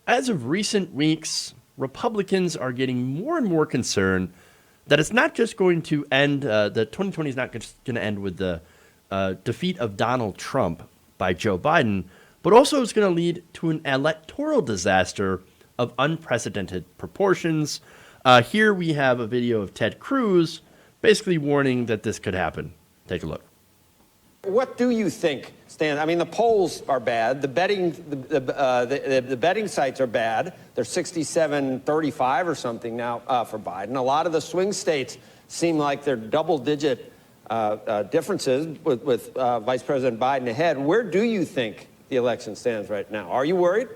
As of recent weeks, Republicans are getting more and more concerned that it's not just going to end, that 2020 is not just going to end with the defeat of Donald Trump by Joe Biden, but also is going to lead to an electoral disaster of unprecedented proportions. Here we have a video of Ted Cruz basically warning that this could happen. Take a look. What do you think, Stan? I mean, the polls are bad. The betting sites are bad. They're 67-35 or something now for Biden. A lot of the swing states seem like they're double-digit differences with Vice President Biden ahead. Where do you think the election stands right now? Are you worried?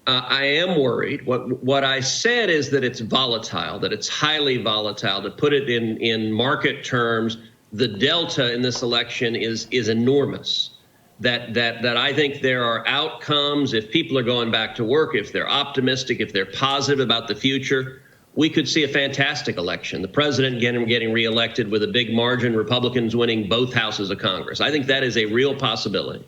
I am worried. What I said is that it's volatile, that it's highly volatile. To put it in market terms, the delta in this election is enormous. That I think there are outcomes, if people are going back to work, if they're optimistic, if they're positive about the future, we could see a fantastic election. The president getting reelected with a big margin, Republicans winning both houses of Congress. I think that is a real possibility.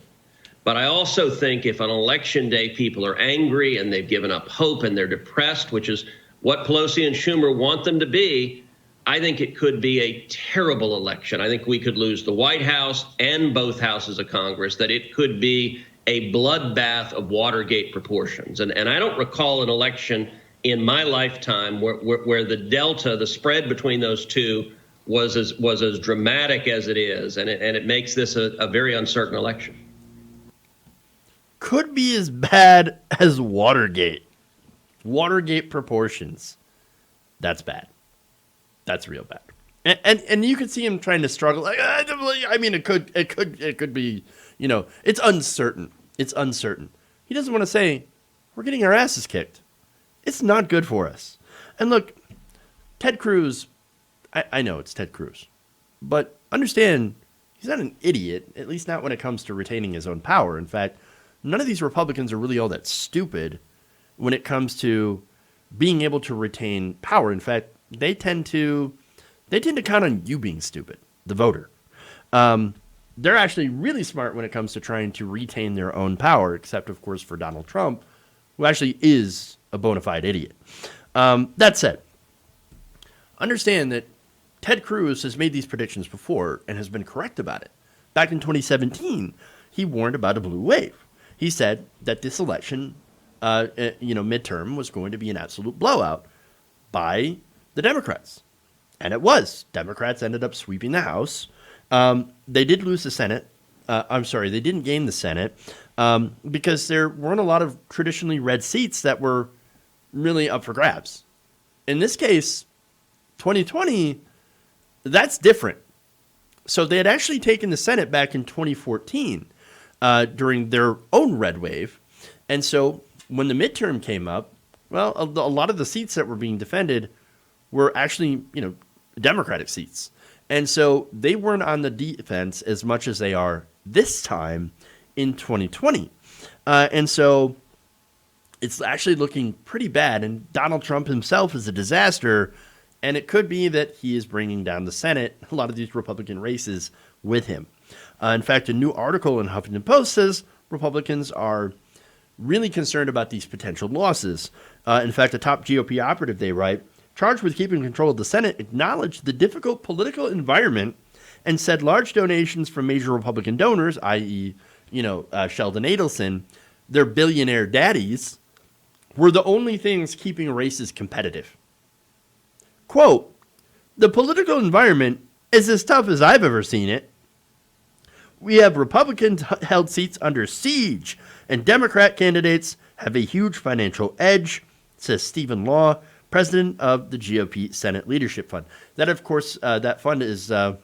But I also think if on election day people are angry and they've given up hope and they're depressed, which is what Pelosi and Schumer want them to be, I think it could be a terrible election. I think we could lose the White House and both houses of Congress, that it could be a bloodbath of Watergate proportions. And I don't recall an election in my lifetime where the delta, the spread between those two was as dramatic as it is. And it makes this a very uncertain election. Could be as bad as Watergate. Watergate proportions. That's bad. That's real bad. And you could see him trying to struggle. I mean, it could be, it's uncertain. It's uncertain. He doesn't want to say, we're getting our asses kicked. It's not good for us. And look, Ted Cruz, I know it's Ted Cruz, but understand he's not an idiot, at least not when it comes to retaining his own power. In fact, none of these Republicans are really all that stupid when it comes to being able to retain power. In fact, they tend to count on you being stupid, the voter. They're actually really smart when it comes to trying to retain their own power, except, of course, for Donald Trump, who actually is a bona fide idiot. That said, understand that Ted Cruz has made these predictions before and has been correct about it. Back in 2017, he warned about a blue wave. He said that this election, midterm, was going to be an absolute blowout by the Democrats. And it was. Democrats ended up sweeping the House. They did lose the Senate. They didn't gain the Senate because there weren't a lot of traditionally red seats that were really up for grabs. In this case, 2020, that's different. So they had actually taken the Senate back in 2014 during their own red wave. And so when the midterm came up, well, a lot of the seats that were being defended were actually, Democratic seats. And so they weren't on the defense as much as they are this time in 2020. And so it's actually looking pretty bad. And Donald Trump himself is a disaster. And it could be that he is bringing down the Senate, a lot of these Republican races, with him. In fact, a new article in Huffington Post says Republicans are really concerned about these potential losses. In fact, a top GOP operative, they write, charged with keeping control of the Senate, acknowledged the difficult political environment and said large donations from major Republican donors, i.e., Sheldon Adelson, their billionaire daddies, were the only things keeping races competitive. Quote, the political environment is as tough as I've ever seen it. We have Republican-held seats under siege, and Democrat candidates have a huge financial edge, says Stephen Law, president of the GOP Senate Leadership Fund. That, of course, that fund is a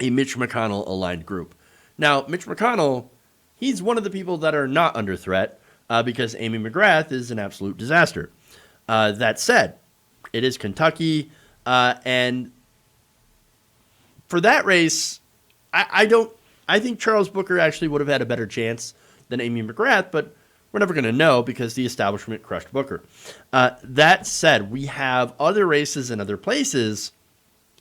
Mitch McConnell-aligned group. Now, Mitch McConnell, he's one of the people that are not under threat because Amy McGrath is an absolute disaster. That said, it is Kentucky, and for that race, I think Charles Booker actually would have had a better chance than Amy McGrath, but we're never going to know because the establishment crushed Booker. That said, we have other races in other places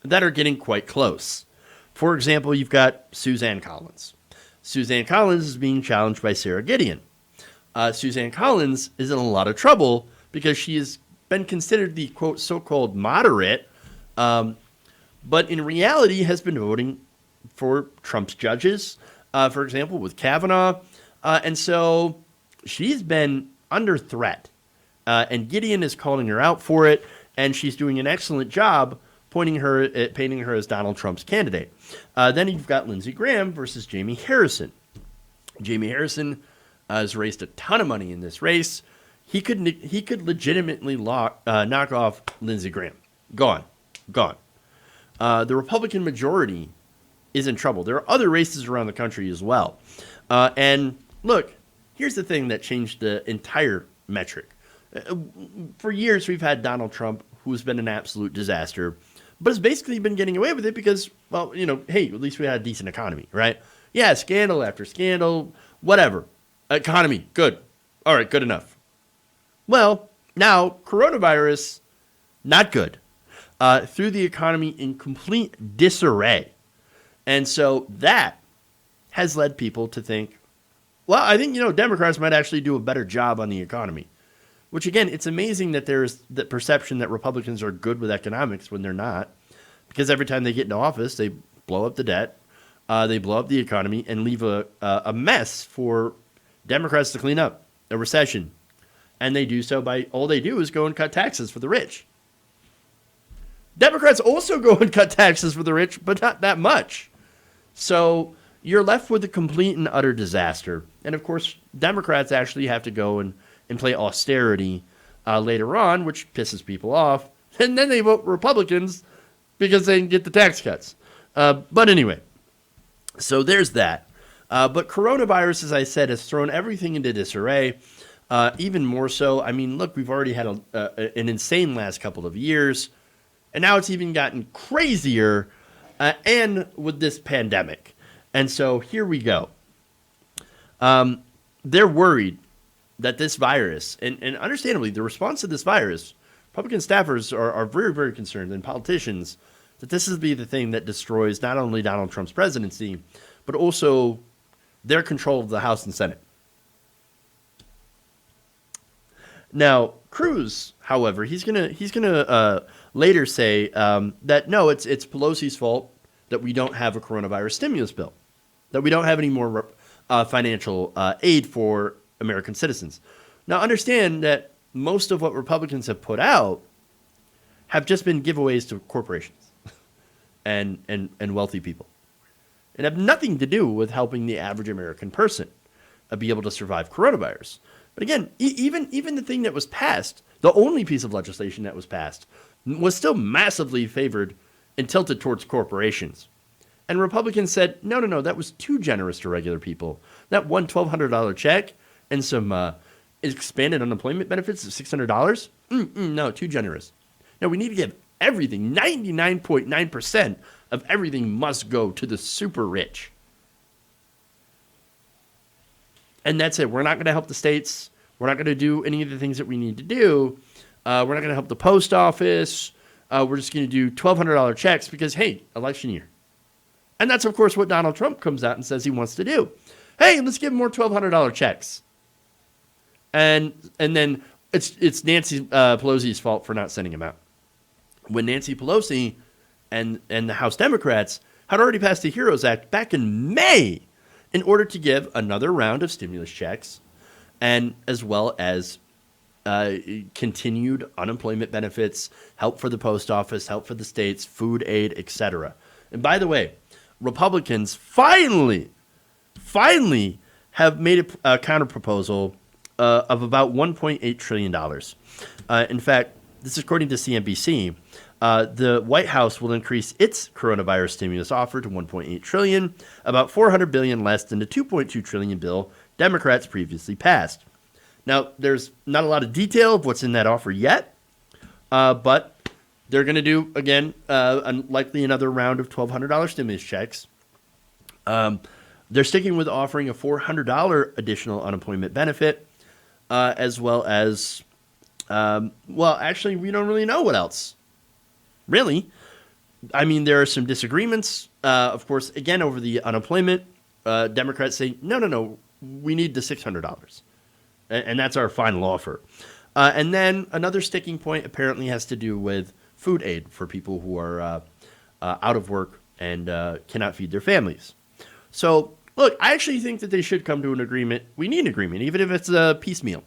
that are getting quite close. For example, you've got Suzanne Collins. Suzanne Collins is being challenged by Sarah Gideon. Suzanne Collins is in a lot of trouble because she has been considered the, quote, so-called moderate, but in reality has been voting for Trump's judges, for example, with Kavanaugh. And so she's been under threat. And Gideon is calling her out for it, and she's doing an excellent job painting her as Donald Trump's candidate. Then you've got Lindsey Graham versus Jamie Harrison. Jamie Harrison has raised a ton of money in this race. He could legitimately knock off Lindsey Graham. Gone. The Republican majority is in trouble. There are other races around the country as well. And look, here's the thing that changed the entire metric. For years, we've had Donald Trump, who's been an absolute disaster, but has basically been getting away with it because, well, hey, at least we had a decent economy, right? Yeah, scandal after scandal, whatever. Economy, good. All right, good enough. Well, now, coronavirus, not good. Threw the economy in complete disarray. And so that has led people to think, well, I think, Democrats might actually do a better job on the economy. Which, again, it's amazing that there's the perception that Republicans are good with economics when they're not. Because every time they get into office, they blow up the debt, they blow up the economy, and leave a mess for Democrats to clean up, a recession. And they do so by, all they do is go and cut taxes for the rich. Democrats also go and cut taxes for the rich, but not that much. So you're left with a complete and utter disaster. And, of course, Democrats actually have to go and play austerity later on, which pisses people off. And then they vote Republicans because they can get the tax cuts. But anyway, so there's that. But coronavirus, as I said, has thrown everything into disarray. Even more so, I mean, look, we've already had an insane last couple of years. And now it's even gotten crazier and with this pandemic. And so here we go. They're worried that this virus, and understandably, the response to this virus, Republican staffers are very, very concerned, and politicians, that this is be the thing that destroys not only Donald Trump's presidency, but also their control of the House and Senate. Now, Cruz, however, he's gonna later say that no, it's Pelosi's fault that we don't have a coronavirus stimulus bill, that we don't have any more financial aid for American citizens. Now, understand that most of what Republicans have put out have just been giveaways to corporations and wealthy people, and have nothing to do with helping the average American person be able to survive coronavirus. But again, even the thing that was passed, the only piece of legislation that was passed, was still massively favored and tilted towards corporations. And Republicans said, no, that was too generous to regular people. That one $1,200 check and some expanded unemployment benefits of $600? No, too generous. No, we need to give everything, 99.9% of everything must go to the super rich. And that's it. We're not going to help the states. We're not going to do any of the things that we need to do. We're not going to help the post office. We're just going to do $1,200 checks because, hey, election year. And that's, of course, what Donald Trump comes out and says he wants to do. Hey, let's give more $1,200 checks. And then it's Nancy Pelosi's fault for not sending them out. When Nancy Pelosi and the House Democrats had already passed the HEROES Act back in May in order to give another round of stimulus checks, and as well as continued unemployment benefits, help for the post office, help for the states, food aid, etc. And by the way, Republicans finally have made a counterproposal of about $1.8 trillion. In fact, this is according to CNBC. The White House will increase its coronavirus stimulus offer to $1.8 trillion, about $400 billion less than the $2.2 trillion bill Democrats previously passed. Now, there's not a lot of detail of what's in that offer yet, but they're going to do, again, likely another round of $1,200 stimulus checks. They're sticking with offering a $400 additional unemployment benefit, as well as, well, actually, we don't really know what else. Really. I mean, there are some disagreements, of course, again, over the unemployment. Democrats say, no, we need the $600. And that's our final offer. And then another sticking point apparently has to do with food aid for people who are out of work and cannot feed their families. So, look, I actually think that they should come to an agreement. We need an agreement, even if it's a piecemeal.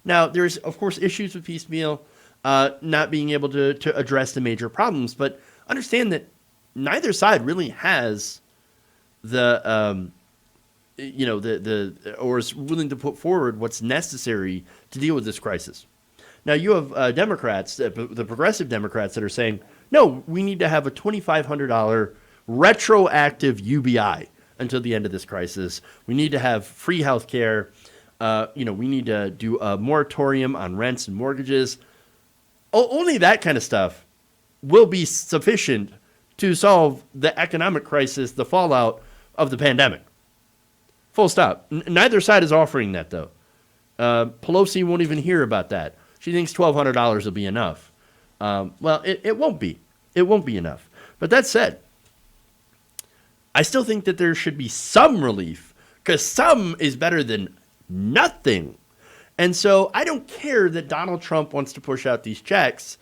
Now, there's, of course, issues with piecemeal, not being able to address the major problems, but understand that neither side really has or is willing to put forward what's necessary to deal with this crisis. Now, you have Democrats, the progressive Democrats, that are saying, no, we need to have a $2,500 retroactive UBI until the end of this crisis. We need to have free health care. We need to do a moratorium on rents and mortgages. Only that kind of stuff will be sufficient to solve the economic crisis, the fallout of the pandemic. Full stop. Neither side is offering that, though. Pelosi won't even hear about that. She thinks $1,200 will be enough. Well, it won't be. It won't be enough. But that said, I still think that there should be some relief, because some is better than nothing. And so I don't care that Donald Trump wants to push out these checks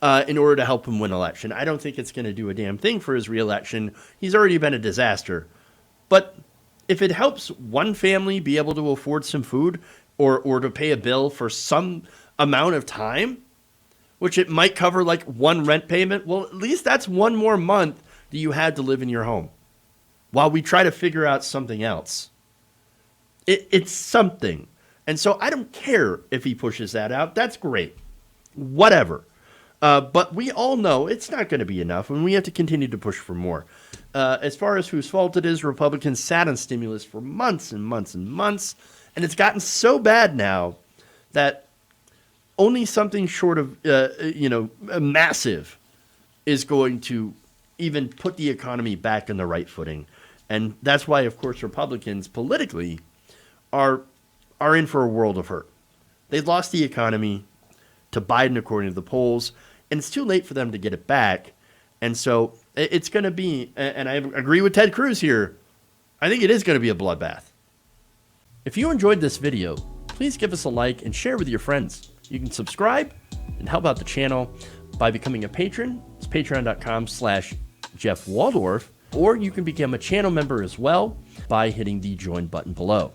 in order to help him win election. I don't think it's going to do a damn thing for his reelection. He's already been a disaster. But if it helps one family be able to afford some food or to pay a bill for some amount of time, which it might cover like one rent payment, well, at least that's one more month that you had to live in your home while we try to figure out something else. It's something. And so I don't care if he pushes that out. That's great. Whatever. But we all know it's not going to be enough, and we have to continue to push for more. As far as whose fault it is, Republicans sat on stimulus for months and months and months, and it's gotten so bad now that only something short of, massive is going to even put the economy back in the right footing. And that's why, of course, Republicans politically are in for a world of hurt. They lost the economy to Biden, according to the polls, and it's too late for them to get it back. And so it's going to be, and I agree with Ted Cruz here, I think it is going to be a bloodbath. If you enjoyed this video, please give us a like and share with your friends. You can subscribe and help out the channel by becoming a patron. It's patreon.com/Jeff Waldorf, or you can become a channel member as well by hitting the join button below.